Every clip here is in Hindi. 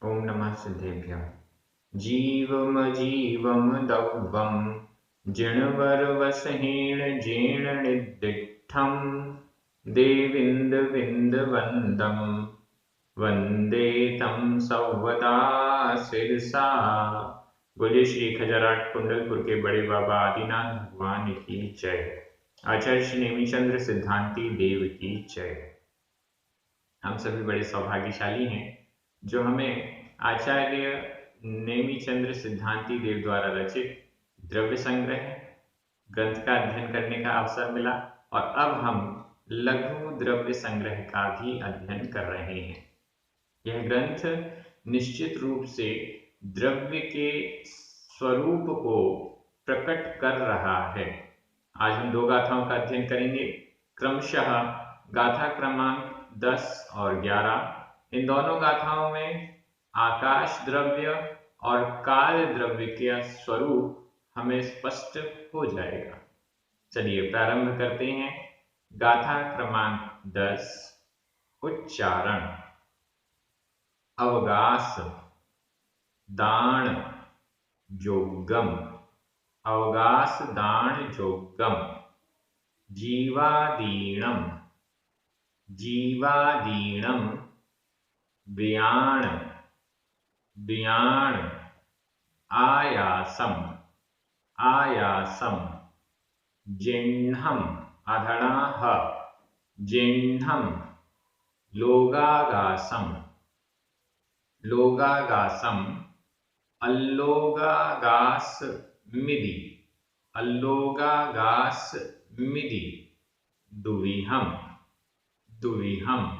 ओम नमः सिद्धेभ्यः। जीवमजीवं दौवं जिणवरवसहेण जेण निदिष्ठं देविन्दविन्दवन्दं वन्दे तं सौवदा शिरसा। बोलिए श्री खजराट कुंडलपुर के बड़े बाबा आदिनाथ भगवान की जय। आचार्य श्री नेमिचंद्र सिद्धांती देव की जय। हम सभी बड़े सौभाग्यशाली हैं जो हमें आचार्य नेमिचंद्र सिद्धांती देव द्वारा रचित द्रव्य संग्रह ग्रंथ का अध्ययन करने का अवसर मिला और अब हम लघु द्रव्य संग्रह का भी अध्ययन कर रहे हैं। यह ग्रंथ निश्चित रूप से द्रव्य के स्वरूप को प्रकट कर रहा है। आज हम दो गाथाओं का अध्ययन करेंगे, क्रमशः गाथा क्रमांक 10 और 11। इन दोनों गाथाओं में आकाश द्रव्य और काल द्रव्य का स्वरूप हमें स्पष्ट हो जाएगा। चलिए प्रारंभ करते हैं। गाथा क्रमांक 10। उच्चारण। अवगास दान जोगम। अवगास दान जोगम। जीवादीणम। जीवादीणम व्याण। व्याण आयासम। आयासम जिह्नम अधणाः। जिह्नम लोगागासम। लोगागासम अल्लोगागासमिति। अल्लोगागासमिति दुविहम। दुविहम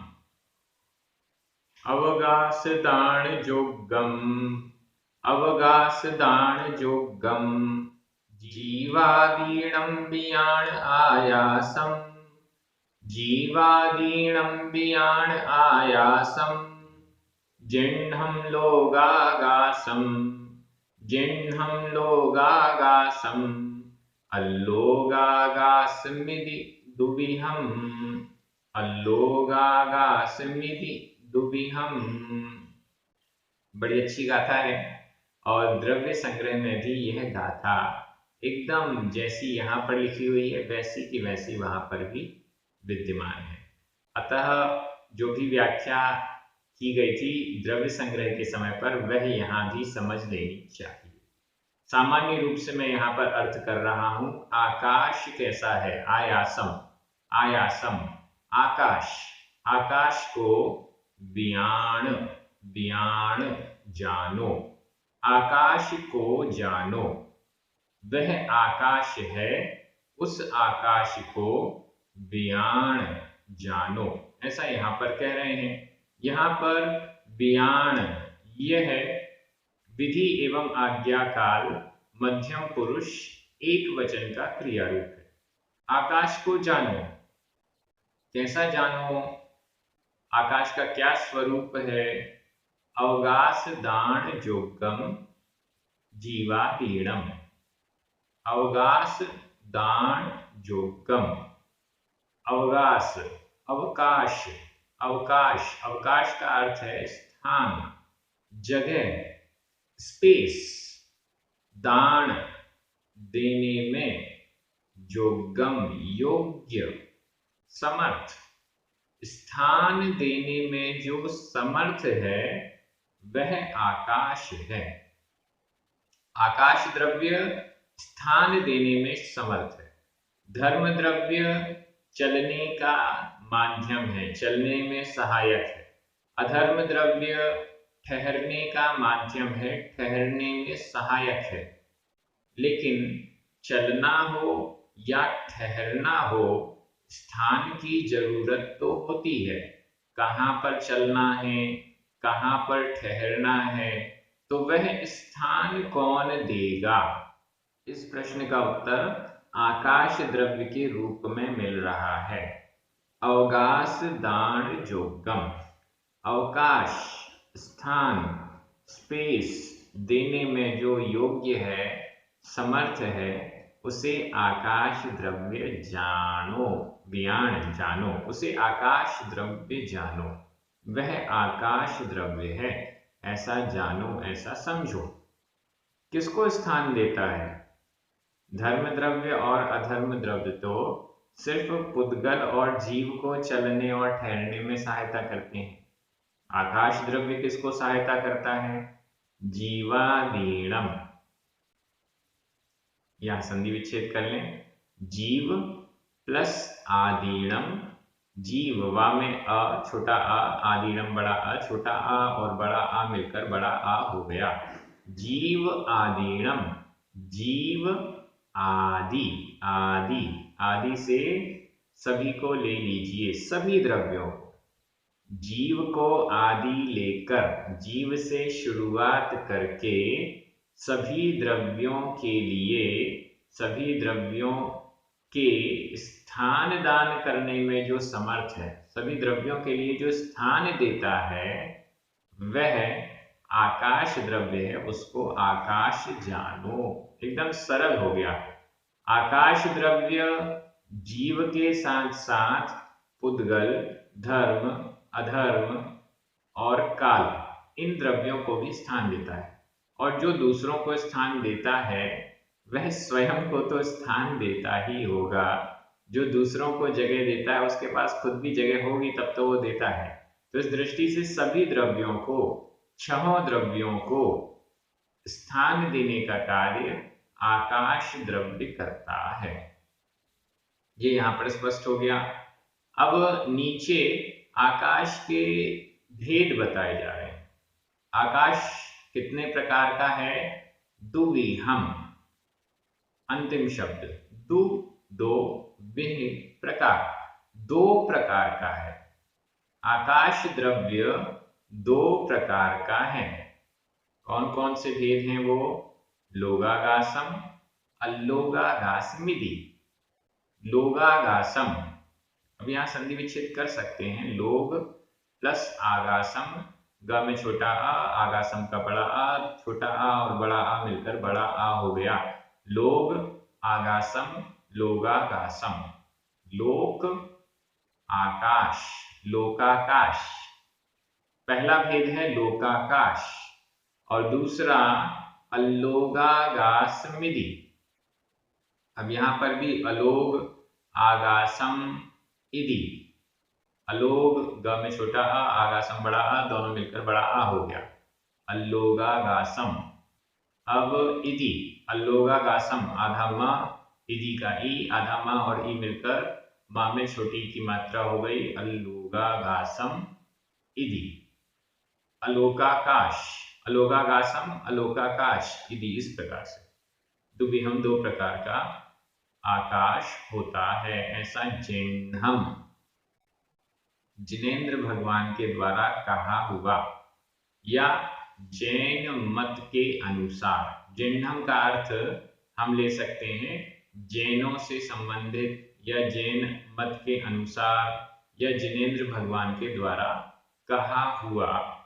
अवगासदान जोगम। अवगासदान जोगम जीवादीणं व्याण आयासम। जीवादीणं व्याण आयासम जिह्नम लोगागासम। जिह्नम लोगागासम अल्लोगागासमिति दुविहम। अल्लोगागासमिति दुविहम। बड़ी अच्छी गाथा है और द्रव्य संग्रह में भी यह गाथा एकदम जैसी यहाँ पर लिखी हुई है वैसी की वैसी वहां पर भी विद्यमान है। अतः जो भी व्याख्या की गई थी द्रव्य संग्रह के समय पर वह यहाँ भी समझ लेनी चाहिए। सामान्य रूप से मैं यहाँ पर अर्थ कर रहा हूं, आकाश कैसा है? आयासम। आयासम आकाश। आकाश को व्याण। व्याण जानो। आकाश को जानो। वह आकाश है, उस आकाश को व्याण जानो, ऐसा यहां पर कह रहे हैं। यहां पर व्याण यह विधि एवं आज्ञा काल मध्यम पुरुष एक वचन का क्रिया रूप है। आकाश को जानो। कैसा जानो? आकाश का क्या स्वरूप है? अवगास दान जोगम जीवादीणम। अवगास दान जोगम। अवगास अवकाश। अवकाश। अवकाश का अर्थ है स्थान, जगह, स्पेस। दान देने में, जोगम योग्य, समर्थ। स्थान देने में जो समर्थ है वह आकाश है। आकाश द्रव्य स्थान देने में समर्थ है। धर्म द्रव्य चलने का माध्यम है, चलने में सहायक है। अधर्म द्रव्य ठहरने का माध्यम है, ठहरने में सहायक है। लेकिन चलना हो या ठहरना हो, स्थान की जरूरत तो होती है। कहाँ पर चलना है, कहाँ पर ठहरना है, तो वह स्थान कौन देगा? इस प्रश्न का उत्तर आकाश द्रव्य के रूप में मिल रहा है। अवगास दान जोगम। अवकाश, स्थान, स्पेस देने में जो योग्य है, समर्थ है, उसे आकाश द्रव्य जानो। व्याण जानो, उसे आकाश द्रव्य जानो। वह आकाश द्रव्य है। ऐसा जानो, ऐसा समझो। किसको स्थान देता है? धर्म द्रव्य और अधर्म द्रव्य तो सिर्फ पुद्गल और जीव को चलने और ठहरने में सहायता करते हैं। आकाश द्रव्य किसको सहायता करता है? जीवादीणम। यहां संधि विच्छेद कर लें। जीव प्लस आदीणम। जीव वा में अ, छोटा आ, आदीणम बड़ा अ, छोटा आ और बड़ा आ मिलकर बड़ा आ हो गया। जीव आदीणम। जीव आदि। आदि आदि से सभी को ले लीजिए, सभी द्रव्यों को। जीव को आदि लेकर, जीव से शुरुआत करके सभी द्रव्यों के लिए, सभी द्रव्यों के स्थान दान करने में जो समर्थ है, सभी द्रव्यों के लिए जो स्थान देता है, वह आकाश द्रव्य है। उसको आकाश जानो। एकदम सरल हो गया। आकाश द्रव्य जीव के साथ साथ पुद्गल, धर्म, अधर्म और काल, इन द्रव्यों को भी स्थान देता है। और जो दूसरों को स्थान देता है वह स्वयं को तो स्थान देता ही होगा। जो दूसरों को जगह देता है उसके पास खुद भी जगह होगी, तब तो वो देता है। तो इस दृष्टि से सभी द्रव्यों को, छहों द्रव्यों को स्थान देने का कार्य आकाश द्रव्य करता है। ये यहां पर स्पष्ट हो गया। अब नीचे आकाश के भेद बताए जा रहे हैं। आकाश कितने प्रकार का है? दुविहम। अंतिम शब्द दु, दो, विह, प्रकार, दो प्रकार का है। आकाश द्रव्य दो प्रकार का है। कौन कौन से भेद हैं वो? लोगागासम, अल्लोगागासमिति। लोगागासम, अब यहां संधि विच्छेद कर सकते हैं। लोग प्लस आगासम, ग में छोटा आ, आगासम का बड़ा आ, छोटा आ और बड़ा आ मिलकर बड़ा आ हो गया। लोग आगासम, लोगागासम। लोक आकाश, लोकाकाश। पहला भेद है लोकाकाश और दूसरा अल्लोगागासमिति। अब यहां पर भी अलोग आगासम इति। अलोग ग में छोटा आ, आगासम बड़ा आ, दोनों मिलकर बड़ा आ हो गया। अल्लोगागासम। अब इति, अल्लोगागासम, आधा म, इति का ई, आधा म और ई मिलकर मा में छोटी की मात्रा हो गई। अल्लोगागासम इति। अलोकाकाश, अलोगागासम, अलोकाकाश इति। इस प्रकार से दुविहम दो प्रकार का आकाश होता है। ऐसा जिन्हम, जिनेन्द्र भगवान के द्वारा कहा हुआ, या जैन मत के अनुसार। जिन्हम का अर्थ हम ले सकते हैं जैनों से संबंधित, या जैन मत के अनुसार, या जिनेन्द्र भगवान के द्वारा कहा हुआ।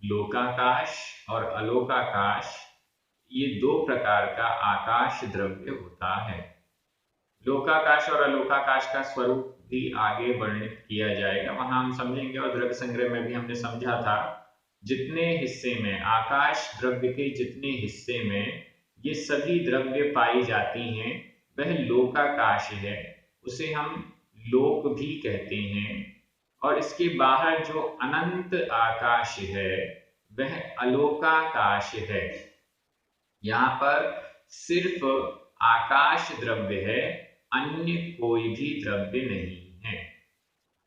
लोकाकाश और अलोकाकाश, ये दो प्रकार का आकाश द्रव्य होता है। लोकाकाश और अलोकाकाश का स्वरूप भी आगे वर्णित किया जाएगा, वहां हम समझेंगे। और द्रव्य संग्रह में भी हमने समझा था, जितने हिस्से में, आकाश द्रव्य के जितने हिस्से में ये सभी द्रव्य पाई जाती हैं, वह लोकाकाश है। उसे हम लोक भी कहते हैं। और इसके बाहर जो अनंत आकाश है वह अलोकाकाश है। यहाँ पर सिर्फ आकाश द्रव्य है, अन्य कोई भी द्रव्य नहीं है।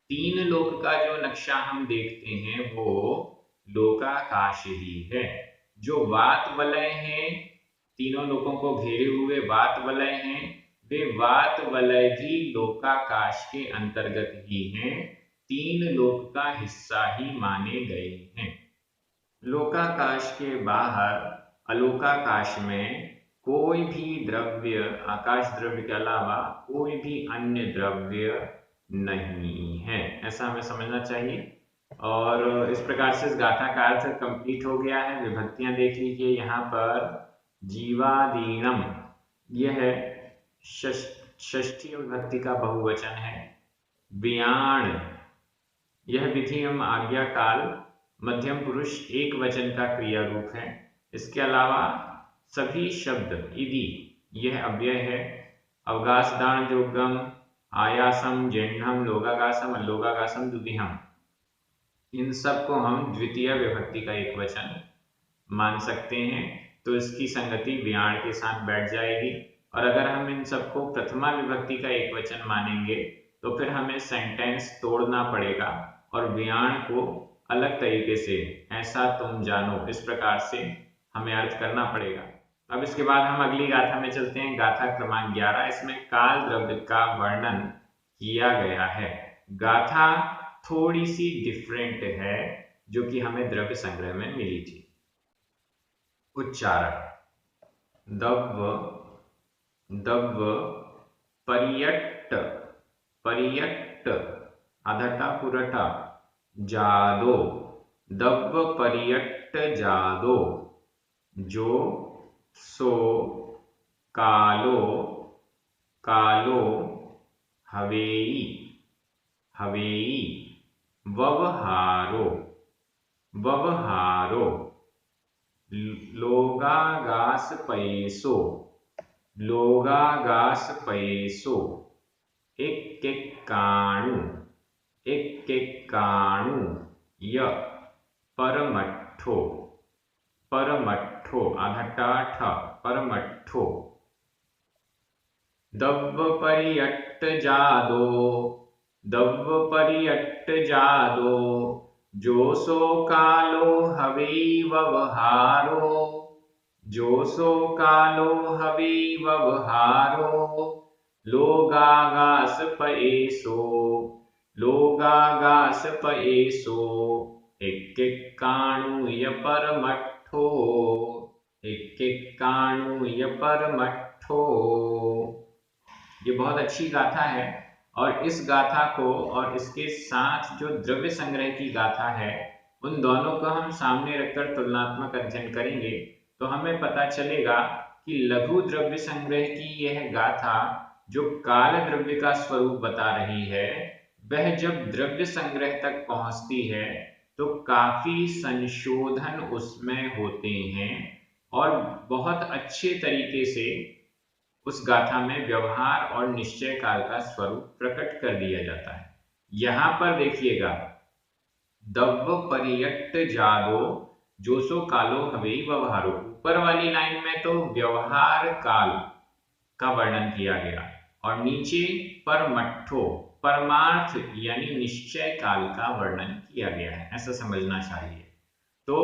तीन लोक का जो नक्शा हम देखते हैं वो लोकाकाश ही है। जो वात वलय हैं, तीनों लोकों को घेरे हुए वात वलय हैं, वे वात वलय भी लोकाकाश के अंतर्गत ही हैं, तीन लोक का हिस्सा ही माने गए हैं। लोकाकाश के बाहर अलोकाकाश में कोई भी द्रव्य, आकाश द्रव्य के अलावा कोई भी अन्य द्रव्य नहीं है, ऐसा हमें समझना चाहिए। और इस प्रकार से इस गाथा का अर्थ कंप्लीट हो गया है। विभक्तियां देख लीजिए। यहाँ पर जीवादीनम, यह षष्ठी विभक्ति का बहुवचन है। व्याण, यह विधि एवं आज्ञा काल मध्यम पुरुष एक वचन का क्रिया रूप है। इसके अलावा सभी शब्द इति यह अव्यय है। अवगास दाण जोगम आयासम जेन्हम लोगागासम अल्लोगागासम दुदिहम, इन सब को हम द्वितीय विभक्ति का एक वचन मान सकते हैं, तो इसकी संगति व्याण के साथ बैठ जाएगी। और अगर हम इन सबको प्रथमा विभक्ति का एक वचन मानेंगे तो फिर हमें सेंटेंस तोड़ना पड़ेगा और व्याण को अलग तरीके से, ऐसा तुम जानो, इस प्रकार से हमें अर्थ करना पड़ेगा। अब इसके बाद हम अगली गाथा में चलते हैं, गाथा क्रमांक 11। इसमें काल द्रव्य का वर्णन किया गया है। गाथा थोड़ी सी डिफरेंट है, जो कि हमें द्रव्य संग्रह में मिली थी। उच्चारण: दव्व दव्व, पर्यट्ट पर्यट्ट, आधटा पुरटा, जादो, दव्व पर्यट्ट जादो, जो सो कालो कालो, हवेई हवेई, ववहारो ववहारो, लोगागास पैसो लोगागास पैसो, एक्केक्काणु एक्केक्काणु, य परमट्ठो परमट्ठो, आधटा ठ, परमट्ठो, दव्व पर्यट्ट जादो दव्व पर्यट्ट जादो, जो सो कालो हवेई ववहारो जो सो कालो हवेई ववहारो, लोगागास पैसो लोगागास पैसो, एक्केक्काणु य परमट्ठो एक्केक्काणु य परमट्ठो। ये बहुत अच्छी गाथा है और इस गाथा को और इसके साथ जो द्रव्य संग्रह की गाथा है, उन दोनों को हम सामने रखकर तुलनात्मक अध्ययन करेंगे तो हमें पता चलेगा कि लघु द्रव्य संग्रह की यह गाथा जो काल द्रव्य का स्वरूप बता रही है, वह जब द्रव्य संग्रह तक पहुंचती है तो काफी संशोधन उसमें होते हैं और बहुत अच्छे तरीके से उस गाथा में व्यवहार और निश्चय काल का स्वरूप प्रकट कर दिया जाता है। यहां पर देखिएगा, दव्व पर्यट्ट जादो, जो सो कालो हवेई व्यवहारो, ऊपर वाली लाइन में तो व्यवहार काल का वर्णन किया गया और नीचे परमट्ठो, परमार्थ यानी निश्चय काल का वर्णन किया गया है, ऐसा समझना चाहिए। तो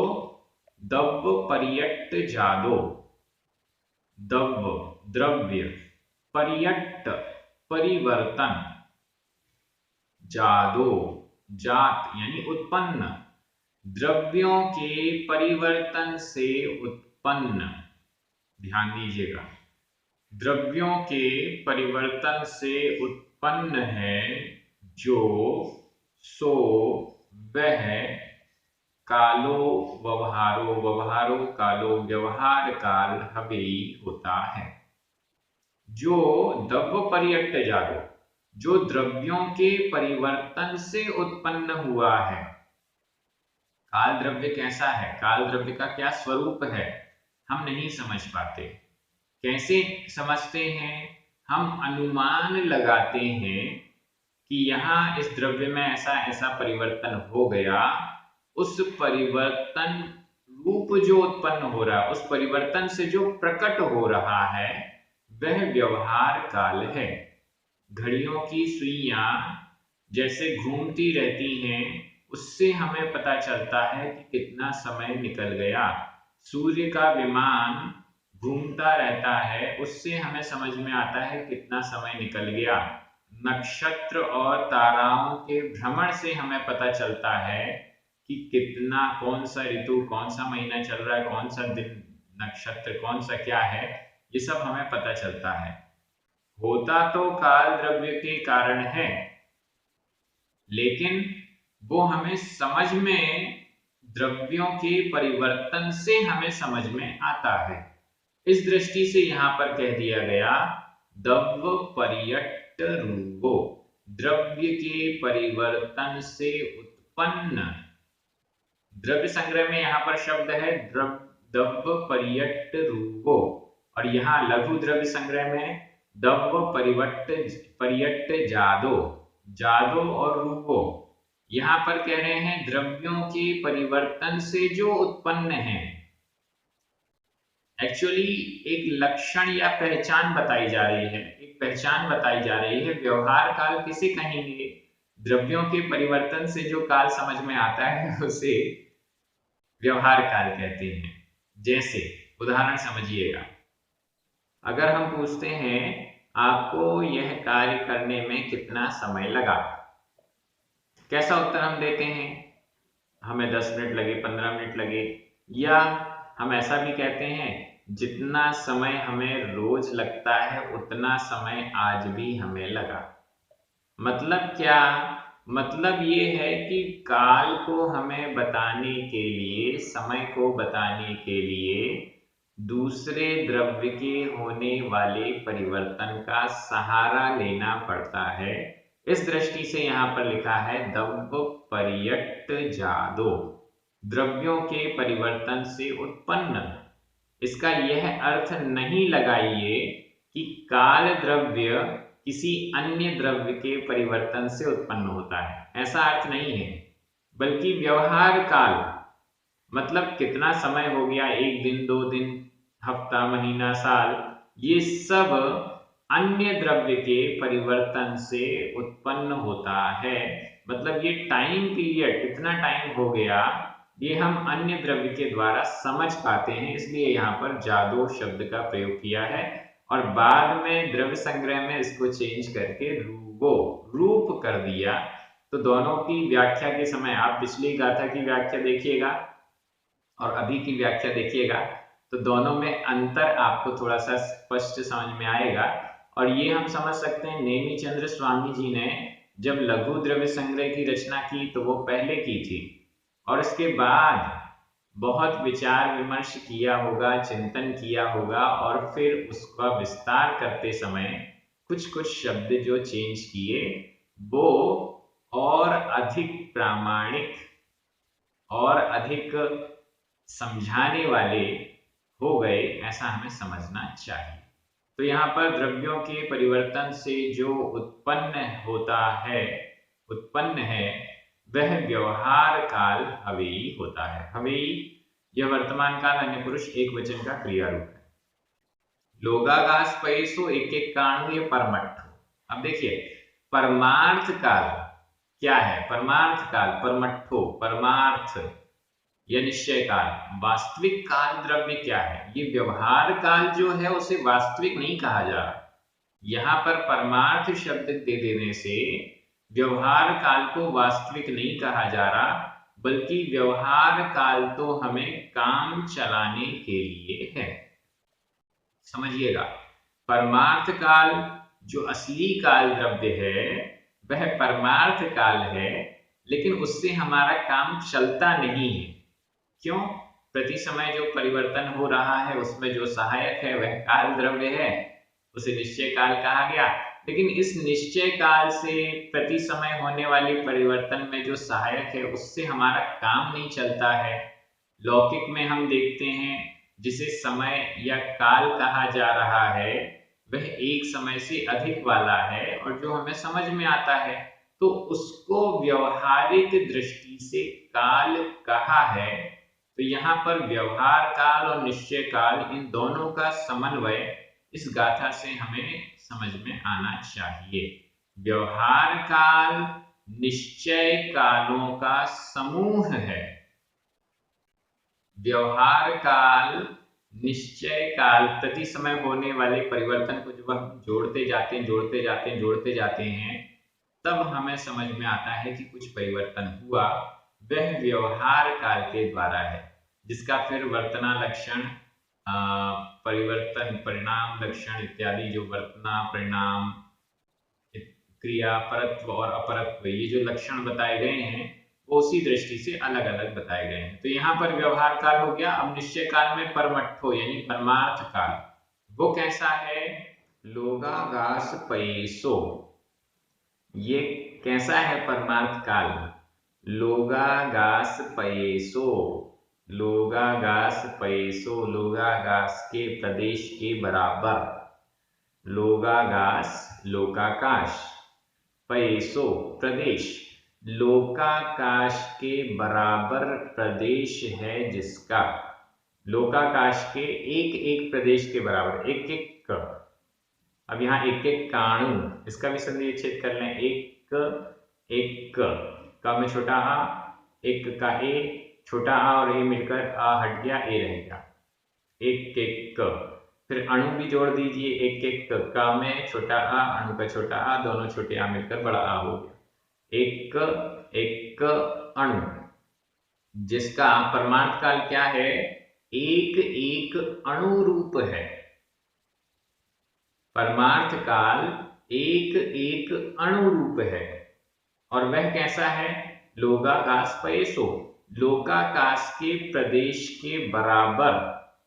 दव्व पर्यट्ट जादो, दव्व द्रव्य, पर्यट्ट परिवर्तन, जादो जात यानी उत्पन्न, द्रव्यों के परिवर्तन से उत्पन्न, ध्यान दीजिएगा, द्रव्यों के परिवर्तन से उत्पन्न है, जो सो वह कालो व्यवहारो, व्यवहारो कालो, व्यवहार काल हवेई होता है। जो दव्व पर्यट्ट जादो, जो द्रव्यों के परिवर्तन से उत्पन्न हुआ है। काल द्रव्य कैसा है, काल द्रव्य का क्या स्वरूप है, हम नहीं समझ पाते। कैसे समझते हैं? हम अनुमान लगाते हैं कि यहाँ इस द्रव्य में ऐसा ऐसा परिवर्तन हो गया, उस परिवर्तन रूप जो उत्पन्न हो रहा है, उस परिवर्तन से जो प्रकट हो रहा है, वह व्यवहार काल है। घड़ियों की सुइयां जैसे घूमती रहती हैं, उससे हमें पता चलता है कि कितना समय निकल गया। सूर्य का विमान घूमता रहता है, उससे हमें समझ में आता है कितना समय निकल गया। नक्षत्र और ताराओं के भ्रमण से हमें पता चलता है कि कितना, कौन सा ऋतु, कौन सा महीना चल रहा है, कौन सा दिन, नक्षत्र कौन सा क्या है, ये सब हमें पता चलता है। होता तो काल द्रव्य के कारण है, लेकिन वो हमें समझ में द्रव्यों के परिवर्तन से हमें समझ में आता है। इस दृष्टि से यहां पर कह दिया गया, दव्व पर्यट्ट रूपो, द्रव्य के परिवर्तन से उत्पन्न द्रव्य संग्रह में यहाँ पर शब्द है दव्य पर्यट रूपो, और यहाँ लघु द्रव्य संग्रह में दव्य पर्यट जादो, जादो और रूपो। यहाँ पर कह रहे हैं द्रव्यों के परिवर्तन से जो उत्पन्न है। एक्चुअली एक लक्षण या पहचान बताई जा रही है, एक पहचान बताई जा रही है। व्यवहार काल किसे कहेंगे? द्रव्यों के परिवर्तन से जो काल समझ में आता है उसे व्यवहार काल कहते हैं। जैसे उदाहरण समझिएगा, अगर हम पूछते हैं आपको यह कार्य करने में कितना समय लगा, कैसा उत्तर हम देते हैं? हमें 10 मिनट लगे, 15 मिनट लगे, या हम ऐसा भी कहते हैं जितना समय हमें रोज लगता है उतना समय आज भी हमें लगा। मतलब क्या? मतलब ये है कि काल को हमें बताने के लिए, समय को बताने के लिए दूसरे द्रव्य के होने वाले परिवर्तन का सहारा लेना पड़ता है। इस दृष्टि से यहाँ पर लिखा है दव्य पर्यट जादो, द्रव्यों के परिवर्तन से उत्पन्न। इसका यह अर्थ नहीं लगाइए कि काल द्रव्य किसी अन्य द्रव्य के परिवर्तन से उत्पन्न होता है, ऐसा अर्थ नहीं है। बल्कि व्यवहार काल मतलब कितना समय हो गया, 1 दिन, 2 दिन, हफ्ता, महीना, साल, ये सब अन्य द्रव्य के परिवर्तन से उत्पन्न होता है। मतलब ये टाइम पीरियड, कितना टाइम हो गया, ये हम अन्य द्रव्य के द्वारा समझ पाते हैं, इसलिए यहाँ पर जादो शब्द का प्रयोग किया है। और बाद में द्रव्य संग्रह में इसको चेंज करके रूप कर दिया। तो दोनों की व्याख्या के समय आप पिछली गाथा की व्याख्या देखिएगा और अभी की व्याख्या देखिएगा, तो दोनों में अंतर आपको थोड़ा सा स्पष्ट समझ में आएगा। और ये हम समझ सकते हैं, नेमी चंद्र स्वामी जी ने जब लघु द्रव्य संग्रह की रचना की तो वो पहले की थी, और इसके बाद बहुत विचार विमर्श किया होगा, चिंतन किया होगा, और फिर उसका विस्तार करते समय कुछ कुछ शब्द जो चेंज किए वो और अधिक प्रामाणिक और अधिक समझाने वाले हो गए, ऐसा हमें समझना चाहिए। तो यहाँ पर द्रव्यों के परिवर्तन से जो उत्पन्न है वह व्यवहार काल हवेई होता है। हवेई यह वर्तमान काल अन्य पुरुष एक वचन का क्रिया रूप है। लोगागास पैसो एक एक काणु ये परमठ। अब देखिए परमार्थ काल क्या है? परमार्थ काल परमठो, परमार्थ या निश्चय काल। वास्तविक काल द्रव्य क्या है? ये व्यवहार काल जो है उसे वास्तविक नहीं कहा जा रहा। यहाँ पर परमार्थ शब्द दे देने से व्यवहार काल को वास्तविक नहीं कहा जा रहा, बल्कि व्यवहार काल तो हमें काम चलाने के लिए है। समझिएगा, परमार्थ काल जो असली काल द्रव्य है वह परमार्थ काल है, लेकिन उससे हमारा काम चलता नहीं है। क्यों? प्रति समय जो परिवर्तन हो रहा है उसमें जो सहायक है वह काल द्रव्य है, उसे निश्चय काल कहा गया। लेकिन इस निश्चय काल से प्रति समय होने वाले परिवर्तन में जो सहायक है उससे हमारा काम नहीं चलता है। लौकिक में हम देखते हैं जिसे समय या काल कहा जा रहा है वह एक समय से अधिक वाला है और जो हमें समझ में आता है, तो उसको व्यवहारिक दृष्टि से काल कहा है। तो यहाँ पर व्यवहार काल और निश्चय काल, इन दोनों का समन्वय इस गाथा से हमें समझ में आना चाहिए। व्यवहार काल निश्चय कालों का समूह है। व्यवहार काल निश्चय काल प्रति समय होने वाले परिवर्तन को जब हम जोड़ते जाते हैं तब हमें समझ में आता है कि कुछ परिवर्तन हुआ, वह व्यवहार काल के द्वारा है, जिसका फिर वर्तना लक्षण, परिवर्तन परिणाम लक्षण इत्यादि, जो वर्तना परिणाम क्रिया परत्व और अपरत्व, ये जो लक्षण बताए गए हैं वो उसी दृष्टि से अलग अलग बताए गए हैं। तो यहाँ पर व्यवहार काल हो गया। अब निश्चय काल में परमट्ठो यानी परमार्थ काल, वो कैसा है? लोगागास पैसो, ये कैसा है परमार्थ काल? लोगागास पयेसो, लोगागास पयेसो, लोगागास के प्रदेश के बराबर, लोगागास लोकाकाश, पयेसो प्रदेश, लोकाकाश के बराबर प्रदेश है जिसका, लोकाकाश के एक एक प्रदेश के बराबर, एक एक। अब यहाँ एक एक काणु, इसका भी संधि विच्छेद कर लें, एक एक का में छोटा आ, एक का ए, छोटा आ और ए मिलकर आ हट गया, ए रहेगा, एक एक। फिर अणु भी जोड़ दीजिए, एक एक का में छोटा आ, अणु का छोटा आ, दोनों छोटे आ मिलकर बड़ा आ हो गया, एक एक अणु, जिसका परमार्थ काल क्या है, एक एक अणु रूप है। परमार्थ काल एक एक अणु रूप है, और वह कैसा है, लोकाकाश पयेसो, लोकाकाश के प्रदेश के बराबर,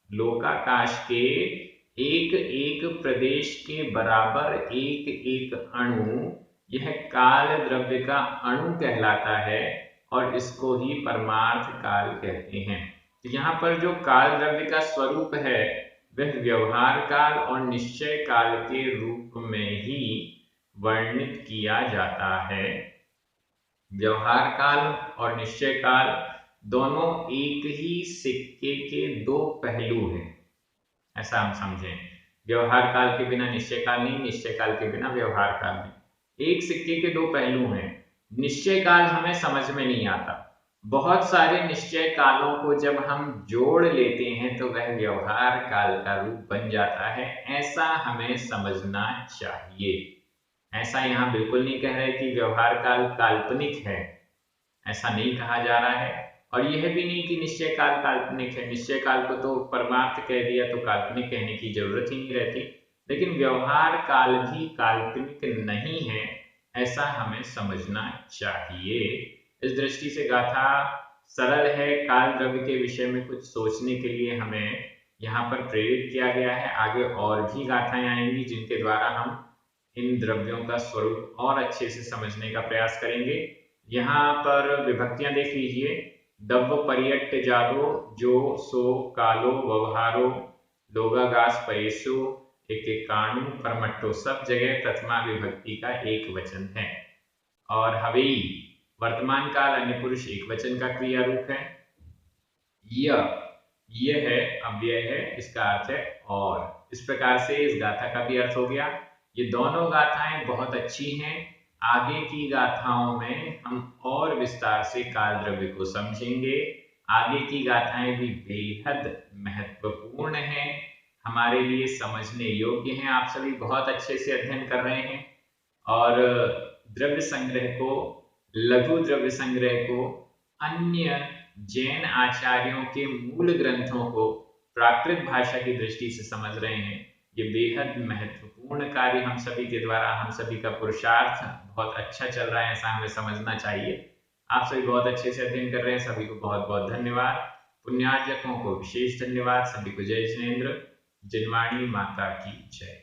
लोकाकाश के एक एक प्रदेश के बराबर एक एक अणु, यह काल द्रव्य का अणु कहलाता है और इसको ही परमार्थ काल कहते हैं। तो यहाँ पर जो काल द्रव्य का स्वरूप है वह व्यवहार काल और निश्चय काल के रूप में ही वर्णित किया जाता है। व्यवहार काल और निश्चय काल दोनों एक ही सिक्के के दो पहलू हैं, ऐसा हम समझें। व्यवहार काल के बिना निश्चय काल नहीं, निश्चय काल के बिना व्यवहार काल नहीं, एक सिक्के के दो पहलू हैं। निश्चय काल हमें समझ में नहीं आता, बहुत सारे निश्चय कालों को जब हम जोड़ लेते हैं तो वह व्यवहार काल का रूप बन जाता है, ऐसा हमें समझना चाहिए। ऐसा यहाँ बिल्कुल नहीं कह रहे कि व्यवहार काल काल्पनिक है, ऐसा नहीं कहा जा रहा है, और यह भी नहीं कि निश्चय काल काल्पनिक है। निश्चय काल को तो परमार्थ कह दिया तो काल्पनिक कहने की जरूरत ही नहीं रहती, लेकिन व्यवहार काल भी काल्पनिक नहीं है, ऐसा हमें समझना चाहिए। इस दृष्टि से गाथा सरल है, काल द्रव्य के विषय में कुछ सोचने के लिए हमें यहाँ पर प्रेरित किया गया है। आगे और भी गाथाएं आएंगी जिनके द्वारा हम इन द्रव्यों का स्वरूप और अच्छे से समझने का प्रयास करेंगे। यहाँ पर विभक्तियां देख लीजिए, दव्व पर्यट्ट जादो, जो सो कालो व्यवहारो, लोगागास पयेसो, एक एक काणु, परमट्टो, सब जगह प्रथमा विभक्ति का एक वचन है। और हवेई वर्तमान काल अन्य पुरुष एक वचन का क्रिया रूप है। यह है अव्यय है, इसका अर्थ है और। इस प्रकार से इस गाथा का भी अर्थ हो गया। ये दोनों गाथाएं बहुत अच्छी हैं। आगे की गाथाओं में हम और विस्तार से काल द्रव्य को समझेंगे। आगे की गाथाएं भी बेहद महत्वपूर्ण हैं, हमारे लिए समझने योग्य हैं। आप सभी बहुत अच्छे से अध्ययन कर रहे हैं और द्रव्य संग्रह को, लघु द्रव्य संग्रह को, अन्य जैन आचार्यों के मूल ग्रंथों को प्राकृत भाषा की दृष्टि से समझ रहे हैं। ये बेहद महत्वपूर्ण कार्य हम सभी के द्वारा, हम सभी का पुरुषार्थ बहुत अच्छा चल रहा है, ऐसा हमें समझना चाहिए। आप सभी बहुत अच्छे से अध्ययन कर रहे हैं, सभी को बहुत बहुत धन्यवाद। पुण्यार्जकों को विशेष धन्यवाद। सभी को जय जिनेंद्र। जिनवाणी माता की जय।